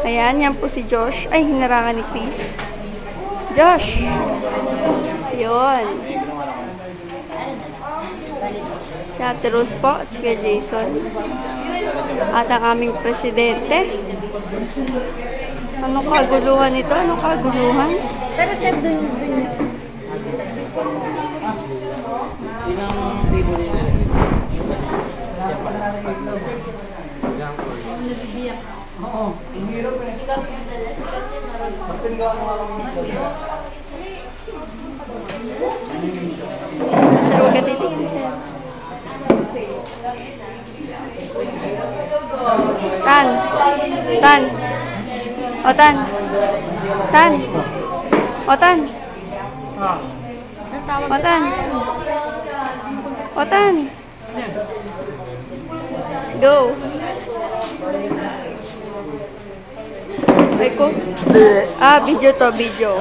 Ayan, yan po si Josh. Ay, hinarangan ni Chris. Josh! Yun. Si Ate Rose po at si Kuya Jason. At ang aming presidente. Anong kaguluhan ito? Anong kaguluhan? Pero sir, dun yun. Oo. Ang hirap eh. Sir, huwag ka titingin, sir. Tan. Tan. O, Tan. Tan. O, Tan. O, Tan. O, Tan. Go. Ay ko. Video to, video.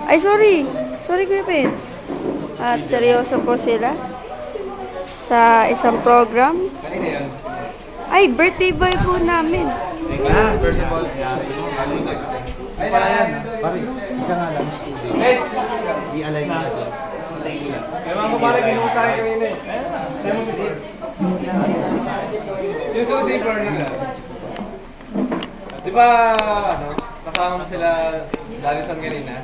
Ay, sorry. Sorry, Kuya Pets. At seryoso po sila sa isang program. Ay, birthday boy po namin. First of all, ay pala yan. Pare, isa nga lang. I-align na ito. Ewan ko pare, ginawa sa akin kanina eh. Yung susi floor nila. Di ba, kasama mo sila Dalison kanina?